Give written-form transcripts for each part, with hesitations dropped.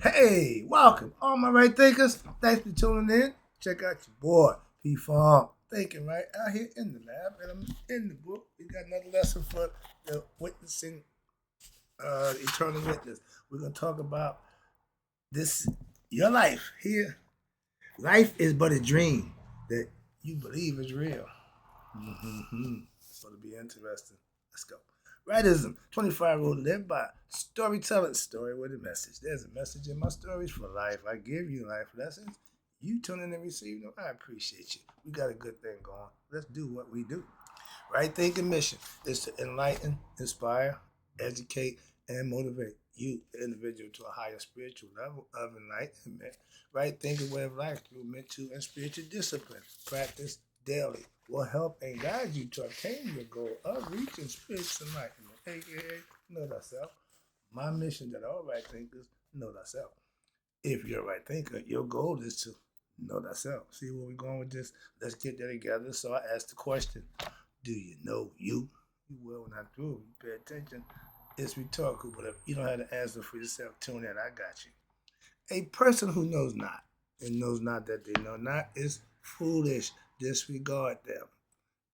Hey, welcome, all my right thinkers. Thanks for tuning in. Check out your boy, P Farm. Thinking right out here in the lab, and I'm in the book. We got another lesson for the witnessing, eternal witness. We're gonna talk about this your life here. Life is but a dream that you believe is real. It's going to be interesting. Let's go. Rightism, 25 rule to live by. Storytelling, story with a message. There's a message in my stories for life. I give you life lessons. You tune in and receive them. I appreciate you. We got a good thing going. Let's do what we do. Right thinking mission is to enlighten, inspire, educate, and motivate you, the individual, to a higher spiritual level of enlightenment. Right thinking way of life through mental and spiritual discipline. Practice daily will help and guide you to attain your goal of reaching spiritual enlightenment, aka know thyself. My mission that all right thinkers know thyself. If you're a right thinker, your goal is to know thyself. See where we're going with this? Let's get there together. So I asked the question, do you know you? You will when I do. You pay attention. It's rhetorical, but if you don't have the answer for yourself, tune in. I got you. A person who knows not and knows not that they know not is foolish. Disregard them.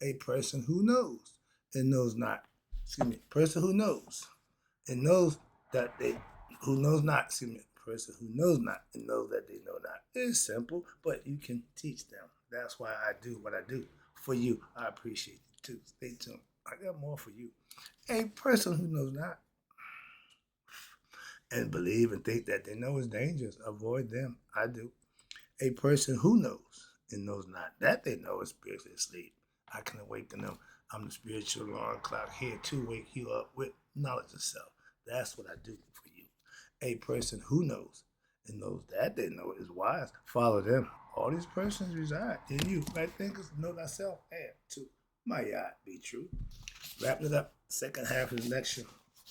A person who knows and knows not, excuse me, person who knows and knows that they, who knows not, excuse me, person who knows not and knows that they know not. It's simple, but you can teach them. That's why I do what I do for you. I appreciate you too. Stay tuned. I got more for you. A person who knows not and believe and think that they know is dangerous, avoid them. I do. A person who knows and knows not that they know is spiritually asleep. I can awaken them. I'm the spiritual alarm clock here to wake you up with knowledge of self. That's what I do for you. A person who knows and knows that they know is wise. Follow them. All these persons reside in you. Right thinkers know thyself and to my yard be true. Wrapping it up, second half of the lecture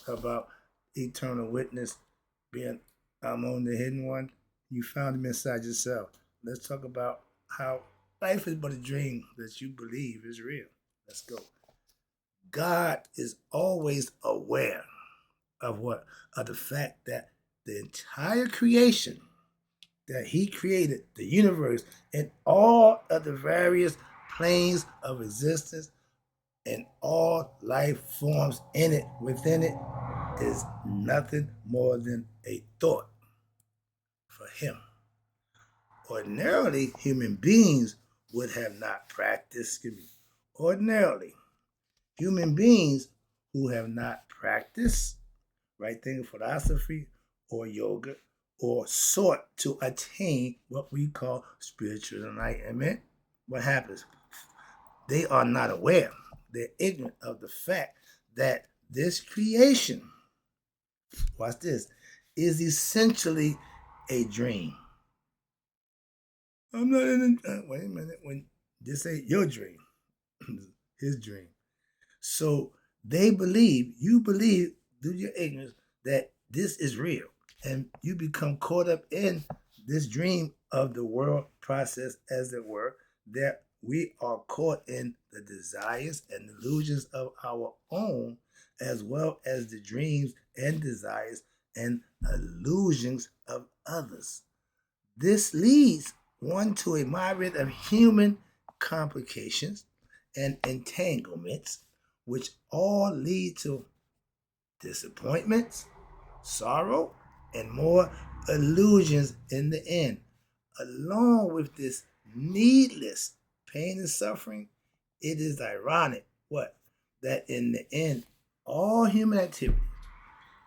about eternal witness being I'm on the hidden one. You found him inside yourself. Let's talk about how life is but a dream that you believe is real. Let's go. God is always aware of what? Of the fact that the entire creation that he created, the universe, and all of the various planes of existence and all life forms in it, within it, is nothing more than a thought for him. Ordinarily, human beings would have not practiced, excuse me, ordinarily, human beings who have not practiced right thinking philosophy or yoga or sought to attain what we call spiritual enlightenment, what happens? They are not aware. They're ignorant of the fact that this creation, watch this, is essentially a dream. I'm not in wait a minute. When this ain't your dream, his dream. So they believe, you believe through your ignorance that this is real. And you become caught up in this dream of the world process, as it were, that we are caught in the desires and illusions of our own, as well as the dreams and desires and illusions of others. This leads one to a myriad of human complications and entanglements, which all lead to disappointments, sorrow, and more illusions in the end. Along with this needless pain and suffering, it is ironic what? That in the end, all human activity,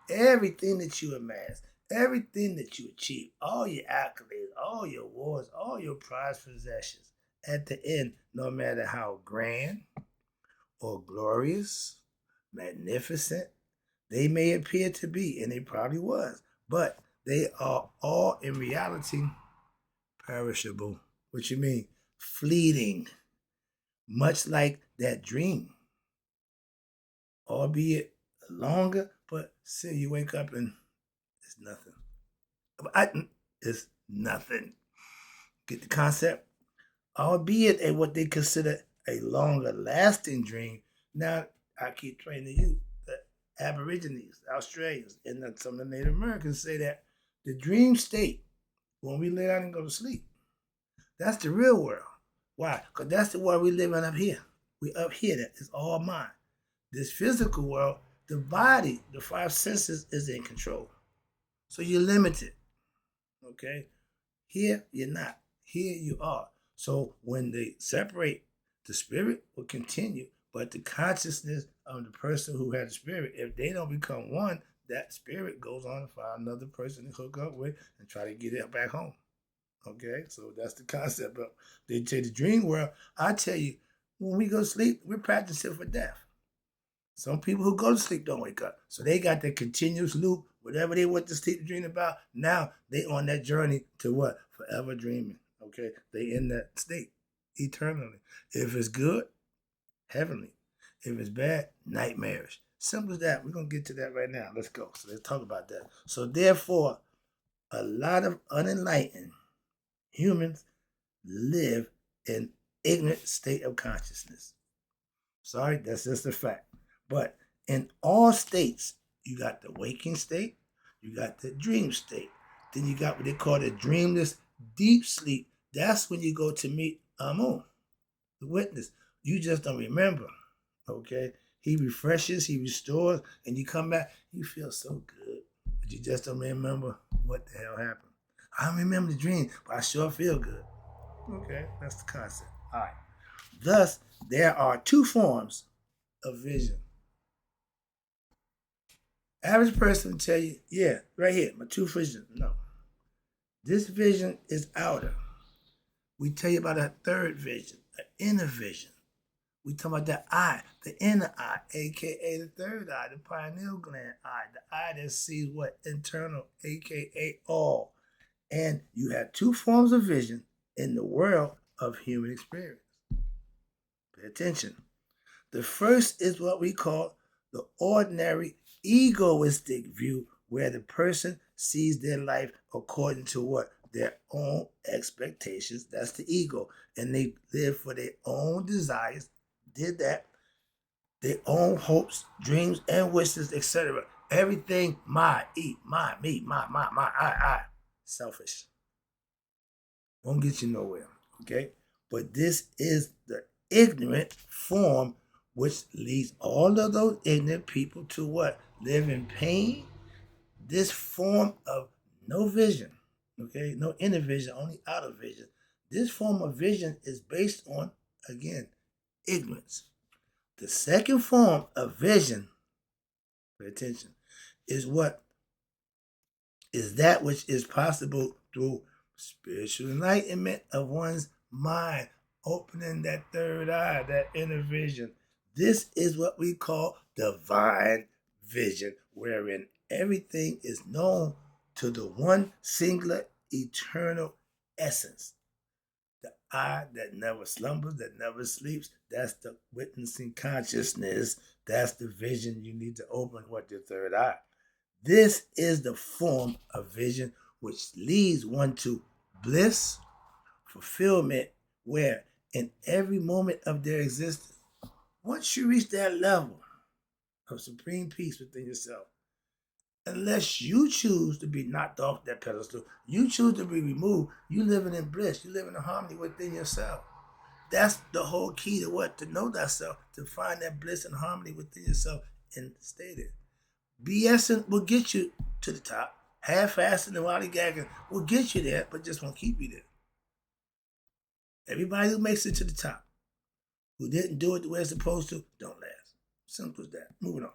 everything that you amass, everything that you achieve, all your accolades, all your awards, all your prized possessions, at the end, no matter how grand or glorious, magnificent they may appear to be, and they probably was, but they are all in reality perishable. What you mean? Fleeting, much like that dream, albeit longer, but still you wake up and it's nothing. It's nothing. Get the concept? Albeit a what they consider a longer lasting dream. Now I keep training you. The Aborigines, Australians, and then some of the Native Americans say that The dream state, when we lay down and go to sleep, that's the real world. Why? Because that's the world we live in up here. We up here, that is all mine. This physical world, the body, the five senses is in control. So you're limited. Okay? Here, you're not. Here, you are. So when they separate, the spirit will continue, but the consciousness of the person who had the spirit, if they don't become one, that spirit goes on to find another person to hook up with and try to get it back home. Okay, so that's the concept of they say the dream world. I tell you, when we go to sleep, we're practicing for death. Some people who go to sleep don't wake up. So they got the continuous loop, whatever they went to sleep to dream about. Now they on that journey to what? Forever dreaming. Okay, they in that state eternally. If it's good, heavenly. If it's bad, nightmarish. Simple as that. We're going to get to that right now. Let's go. So let's talk about that. So therefore, a lot of unenlightened humans live in ignorant state of consciousness. Sorry, that's just a fact. But in all states, you got the waking state, you got the dream state. Then you got what they call the dreamless deep sleep. That's when you go to meet Amun, the witness. You just don't remember. Okay? He refreshes, he restores, and you come back, you feel so good. But you just don't remember what the hell happened. I don't remember the dream, but I sure feel good. Okay, that's the concept. All right. Thus, there are two forms of vision. Average person will tell you, yeah, right here, my two vision. No. This vision is outer. We tell you about a third vision, an inner vision. We talk about the eye, the inner eye, aka the third eye, the pineal gland eye, the eye that sees what? Internal, aka all. And you have two forms of vision in the world of human experience. Pay attention. The first is what we call the ordinary egoistic view, where the person sees their life according to what? Their own expectations. That's the ego. And they live for their own desires, did that, their own hopes, dreams, and wishes, etc. Everything my, eat, my, me, my, I. Selfish. Won't get you nowhere. Okay? But this is the ignorant form which leads all of those ignorant people to what? Live in pain. This form of no vision, okay? No inner vision, only outer vision. This form of vision is based on, again, ignorance. The second form of vision, pay attention, is what? Is that which is possible through spiritual enlightenment of one's mind, opening that third eye, that inner vision. This is what we call divine vision, wherein everything is known to the one singular eternal essence. The eye that never slumbers, that never sleeps, that's the witnessing consciousness. That's the vision you need to open with your third eye. This is the form of vision which leads one to bliss, fulfillment, where in every moment of their existence, once you reach that level of supreme peace within yourself, unless you choose to be knocked off that pedestal, you choose to be removed, you living in bliss, you living in harmony within yourself. That's the whole key to what? To know thyself, to find that bliss and harmony within yourself and stay there. BSing will get you to the top. Half-assing and lollygagging will get you there, but just won't keep you there. Everybody who makes it to the top, who didn't do it the way it's supposed to, don't last. Simple as that. Moving on.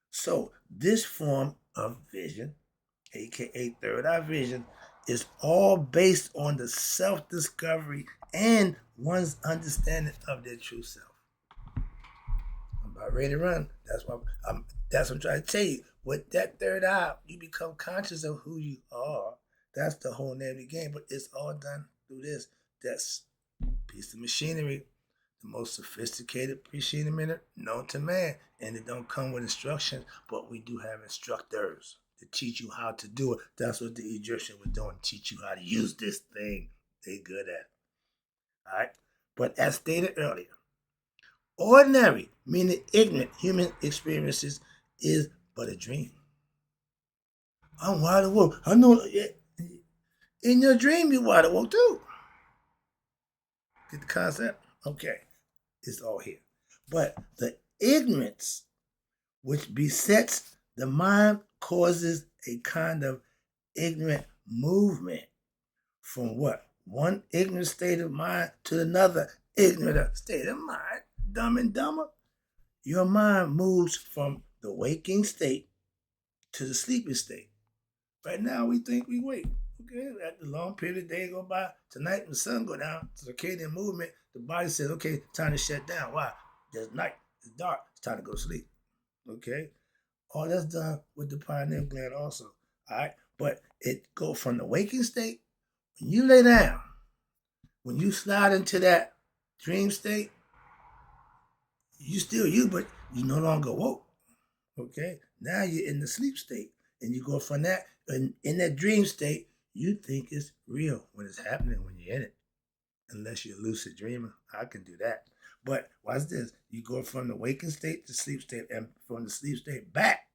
So this form of vision, aka third eye vision, is all based on the self-discovery and one's understanding of their true self. I'm about ready to run. That's what I'm trying to tell you. With that third eye, you become conscious of who you are. That's the whole name of the game. But it's all done through this. That's piece of machinery, the most sophisticated machinery known to man. And it don't come with instructions, but we do have instructors to teach you how to do it. That's what the Egyptians were doing, teach you how to use this thing. They good at it. All right? But as stated earlier, ordinary, meaning ignorant human experiences is but a dream. I'm wide awake. I know In your dream, you wide awoke too. Get the concept? Okay. It's all here. But the ignorance which besets the mind causes a kind of ignorant movement from what? One ignorant state of mind to another ignorant state of mind. Dumb and dumber. Your mind moves from the waking state to the sleeping state. Right now, we think we wake. Okay, after a long period of day go by, tonight when the sun go down, circadian movement, the body says, okay, time to shut down. Why? There's night, it's dark, it's time to go to sleep. Okay? All that's done with the pineal gland also. All right? But it go from the waking state, when you lay down, when you slide into that dream state, you still you, but you no longer woke. Okay? Now you're in the sleep state. And you go from that, and in that dream state, you think it's real when it's happening when you're in it. Unless you're a lucid dreamer. I can do that. But watch this. You go from the waking state to sleep state, and from the sleep state back.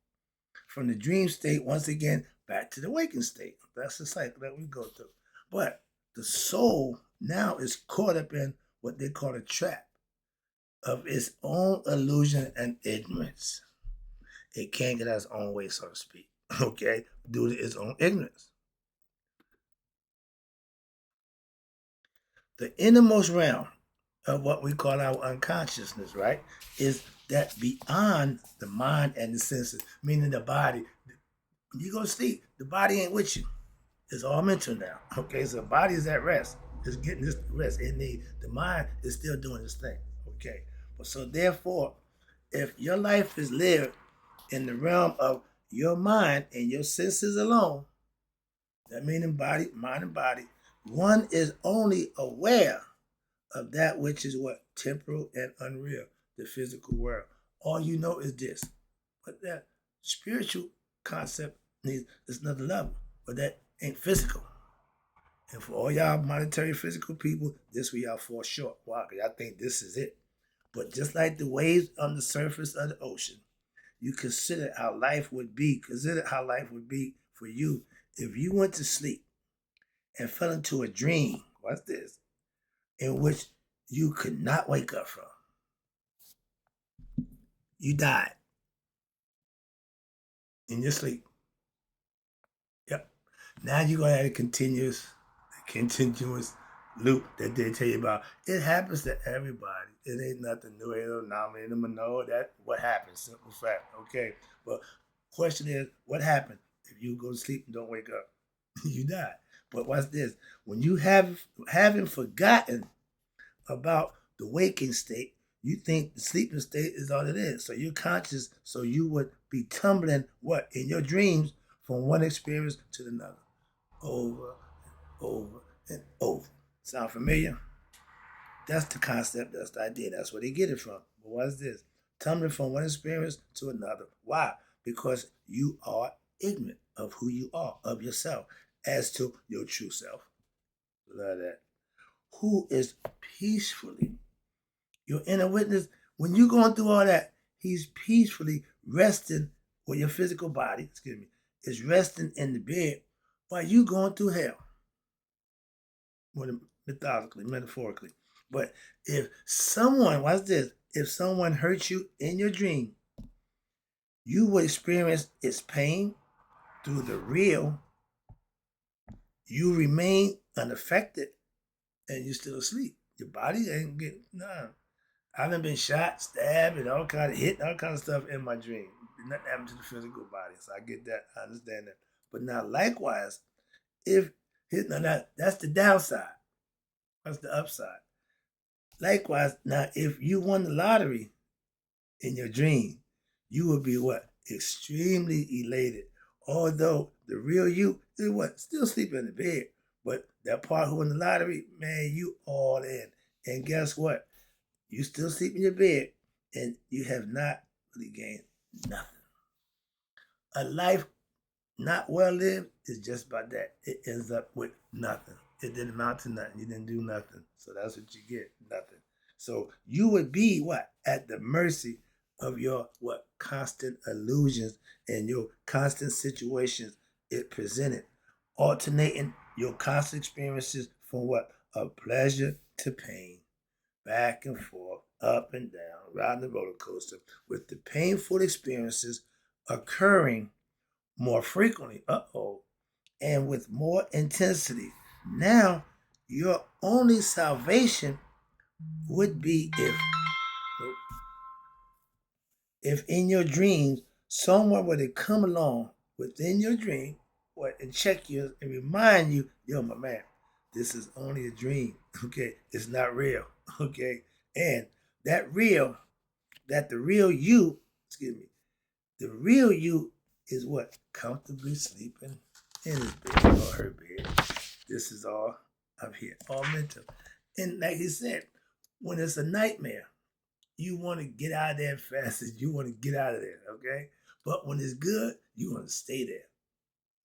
From the dream state, once again, back to the waking state. That's the cycle that we go through. But the soul now is caught up in what they call a trap of its own illusion and ignorance. It can't get out its own way, so to speak. Okay? Due to its own ignorance. The innermost realm of what we call our unconsciousness, right, is that beyond the mind and the senses, meaning the body. When you go to sleep, the body ain't with you. It's all mental now. Okay, so the body is at rest. It's getting this rest it needs. The mind is still doing its thing. Okay. But so therefore, if your life is lived in the realm of your mind and your senses alone, that meaning body, mind and body, one is only aware of that which is what? Temporal and unreal, the physical world. All you know is this. But that spiritual concept needs it's another level. But that ain't physical. And for all y'all monetary physical people, this where y'all fall short. Why? Because y'all think this is it. But just like the waves on the surface of the ocean, you consider how life would be. Consider how life would be for you if you went to sleep and fell into a dream. What's this? In which you could not wake up from. You died in your sleep. Yep. Now you're gonna have a continuous loop that they tell you about. It happens to everybody. It ain't nothing new. Ain't no anomaly. Ain't no know that what happens. Simple fact. Okay. But question is, what happened if you go to sleep and don't wake up? You die. But watch this. When you haven't forgotten about the waking state, you think the sleeping state is all it is. So you're conscious, so you would be tumbling what? In your dreams from one experience to another. Over, over, and over. Sound familiar? That's the concept, that's the idea, that's where they get it from. But what's this? Tumbling from one experience to another. Why? Because you are ignorant of who you are, of yourself, as to your true self. Love that. Who is peacefully your inner witness. When you're going through all that, he's peacefully resting, or your physical body, is resting in the bed while you going through hell. More methodically, metaphorically. But if someone, watch this, if someone hurts you in your dream, you will experience its pain through the real. You remain unaffected and you're still asleep. Your body ain't getting none. I done been shot, stabbed, and all kind of hit, all kind of stuff in my dream. Nothing happened to the physical body, so I get that, I understand that. But now, likewise, if that's the downside. That's the upside. Likewise, now if you won the lottery in your dream, you would be what? Extremely elated. Although the real you is what? Still sleeping in the bed. But that part who won the lottery, man, you all in. And guess what? You still sleep in your bed and you have not really gained nothing. A life not well lived is just about that. It ends up with nothing. It didn't amount to nothing. You didn't do nothing. So that's what you get, nothing. So you would be what? At the mercy of your what? Constant illusions and your constant situations it presented, alternating Your constant experiences from what? Of pleasure to pain, back and forth, up and down, riding the roller coaster, with the painful experiences occurring more frequently, and with more intensity. Now, your only salvation would be if in your dreams someone were to come along within your dream and check you and remind you, yo, my man, this is only a dream. Okay, it's not real. Okay, and that real, that the real you, excuse me, the real you is what? Comfortably sleeping in his bed or her bed. This is all up here, all mental. And like he said, when it's a nightmare, you want to get out of there fast as you want to get out of there, okay? But when it's good, you want to stay there.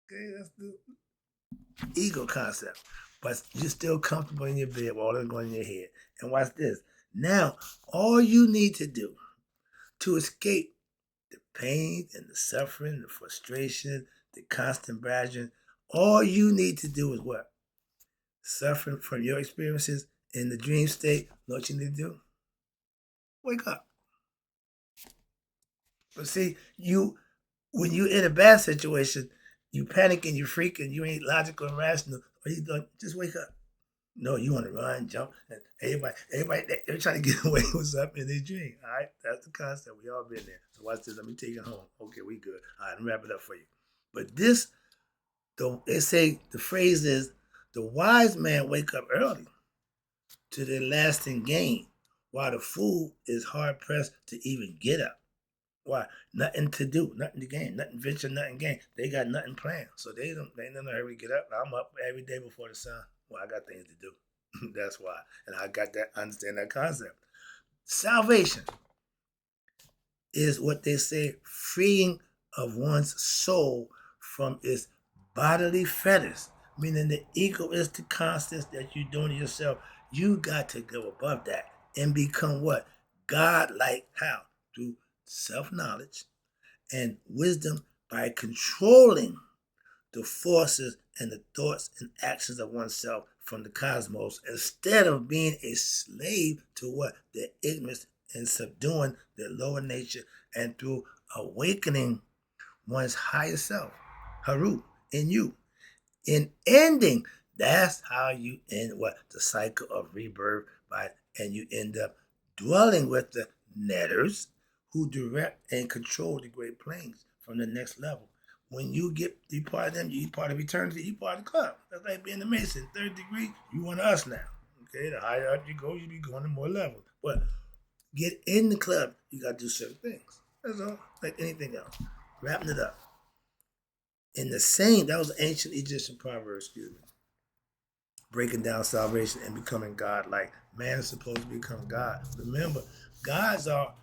Okay, that's the ego concept. But you're still comfortable in your bed while all that's going in your head. And watch this. Now, all you need to do to escape the pain and the suffering, the frustration, the constant badgering, all you need to do is what? Suffering from your experiences in the dream state. Know what you need to do? Wake up. But see, when you're in a bad situation, you panic and you freak and you ain't logical and rational. What you doing? Just wake up. No, you want to run, jump, and everybody, they're trying to get away with what's up in their dream. All right, that's the concept. We all been there. So watch this. Let me take it home. Okay, we good. All right, let me wrap it up for you. But this, they say the phrase is, the wise man wake up early to their lasting gain, while the fool is hard pressed to even get up. Why? Nothing to do, nothing to gain, nothing venture, nothing gain. They got nothing planned, so they ain't in a hurry to get up. I'm up every day before the sun. Well, I got things to do. That's why, and I got that. Understand that concept. Salvation is what they say, freeing of one's soul from its bodily fetters, meaning the egoistic concepts that you're doing to yourself. You got to go above that and become what? God-like. How? Through self-knowledge and wisdom, by controlling the forces and the thoughts and actions of oneself from the cosmos, instead of being a slave to what? Their ignorance, and subduing their lower nature, and through awakening one's higher self, Haru, in you. In ending, that's how you end what? The cycle of rebirth, and you end up dwelling with the netters who direct and control the great planes from the next level. When you part of them, you part of eternity, you part of the club. That's like being a Mason. Third degree, you one of us now. Okay, the higher up you go, you be going to more levels. But get in the club, you got to do certain things. That's all, like anything else. Wrapping it up. In the same, that was an ancient Egyptian proverb, excuse me. Breaking down salvation and becoming God. Like man is supposed to become God. Remember, gods are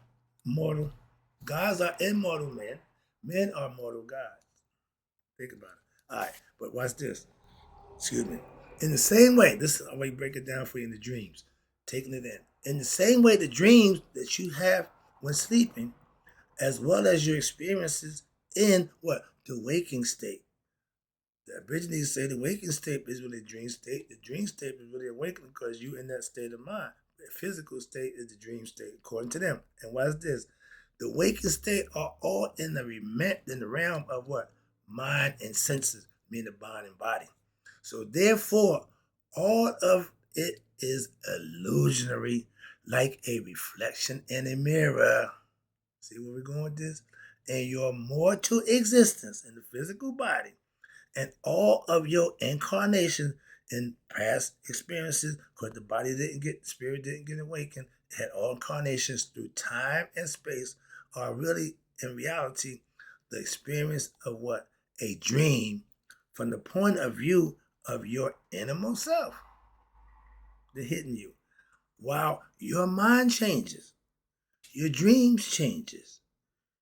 mortal. Gods are immortal men. Men are mortal gods. Think about it. All right, but watch this. Excuse me. In the same way, this is how we break it down for you in the dreams. Taking it in. In the same way, the dreams that you have when sleeping, as well as your experiences in what? The waking state. The Aborigines say the waking state is really a dream state. The dream state is really awakening because you're in that state of mind. The physical state is the dream state, according to them. And what's this? The waking state are all in the realm of what? Mind and senses, meaning the mind and body. So therefore, all of it is illusionary, like a reflection in a mirror. See where we're going with this? And your mortal existence in the physical body and all of your incarnation in past experiences, because the spirit didn't get awakened, had all incarnations through time and space, are really, in reality, the experience of what? A dream from the point of view of your innermost self, the hidden you. While your mind changes, your dreams changes.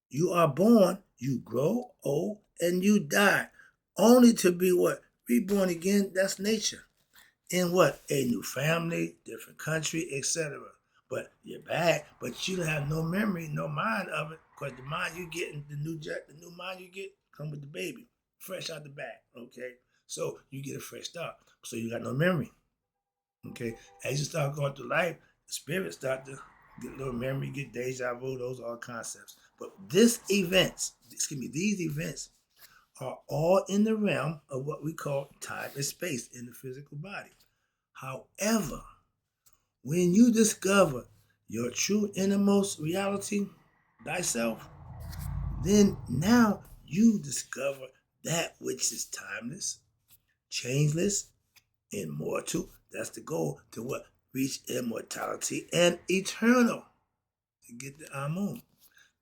You are born, you grow old, and you die, only to be what? Reborn again. That's nature. In what? A new family, different country, etc. But you're back, but you don't have no memory, no mind of it, because the mind you get, the new mind you get, come with the baby, fresh out the back. Okay. So you get a fresh start. So you got no memory. Okay? As you start going through life, the spirit start to get a little memory, get deja vu, those are all concepts. But these events are all in the realm of what we call time and space in the physical body. However, when you discover your true innermost reality, thyself, then now you discover that which is timeless, changeless, immortal. That's the goal to what? Reach immortality and eternal to get the Amun.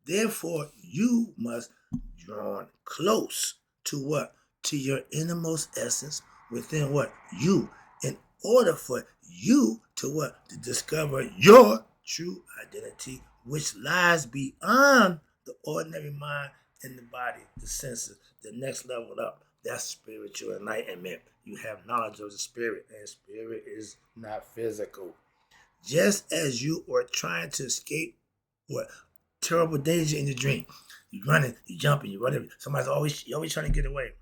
Therefore, you must draw close to what? To your innermost essence within what? You. In order for you to what? To discover your true identity, which lies beyond the ordinary mind and the body, the senses, the next level up. That's spiritual enlightenment. You have knowledge of the spirit, and spirit is not physical. Just as you are trying to escape what terrible danger in your dream. You running, you jumping, you running. You're always trying to get away.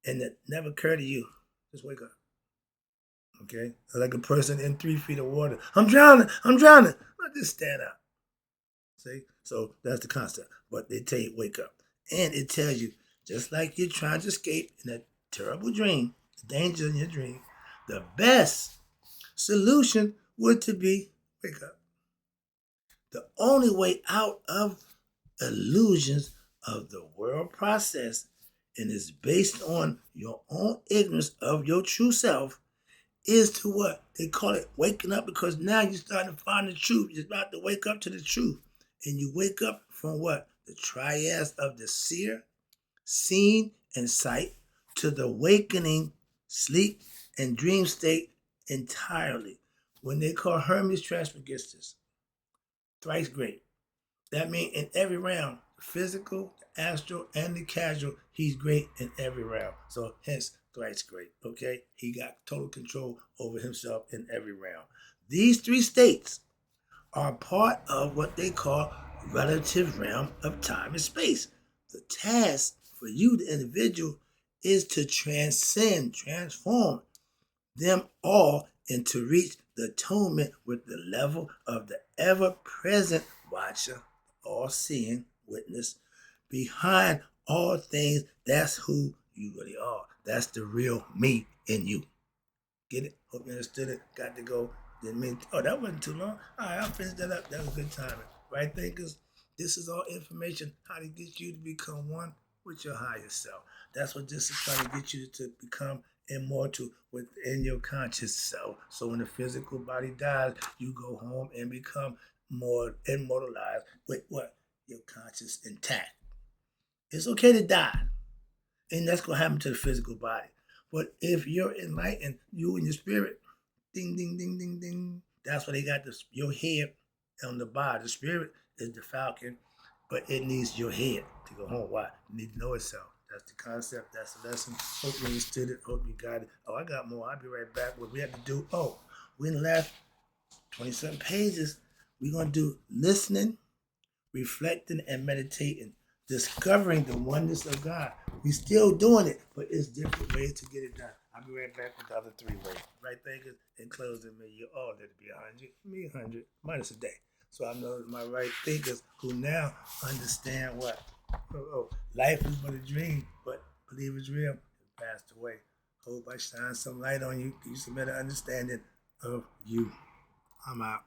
And it never occurred to you. Just wake up. Okay? Like a person in 3 feet of water. I'm drowning. Not just stand up. See? So that's the concept. But they tell you wake up. And it tells you, just like you're trying to escape in a terrible dream, the danger in your dream, the best solution would to be wake up. The only way out of illusions of the world process and is based on your own ignorance of your true self is to what? They call it waking up, because now you're starting to find the truth. You're about to wake up to the truth. And you wake up from what? The triads of the seer, seen, and sight to the awakening, sleep, and dream state entirely. When they call Hermes Trismegistus, thrice great. That means in every realm, the physical, the astral, and the casual, he's great in every realm. So hence, thrice great, okay? He got total control over himself in every realm. These 3 states are part of what they call relative realm of time and space. The task for you, the individual, is to transform them all and to reach the atonement with the level of the ever-present watcher, all-seeing witness behind all things. That's who you really are. That's the real me in you. Get it? Hope you understood it. Got to go. Didn't mean, that wasn't too long. All right, I'll finish that up. That was good timing. Right, thinkers? This is all information, how to get you to become one with your higher self. That's what this is trying to get you to become immortal within your conscious self. So when the physical body dies, you go home and become more immortalized with what? Your conscious intact. It's okay to die. And that's going to happen to the physical body. But if you're enlightened, you and your spirit, ding, ding, ding, ding, ding. That's why they got your head on the body. The spirit is the falcon, but it needs your head to go home. Why? It needs to know itself. That's the concept. That's the lesson. Hope you understood it. Hope you got it. I got more. I'll be right back. What we have to do, we in the last 27 pages, we're going to do listening, reflecting, and meditating, discovering the oneness of God. We still doing it, but it's different ways to get it done. I'll be right back with the other 3 ways. Right, thinkers? In closing, may you all let it be 100, me 100, minus a day. So I know my right thinkers who now understand what? Life is but a dream, but believe it's real. It passed away. Hope I shine some light on you. Give you some better understanding of you. I'm out.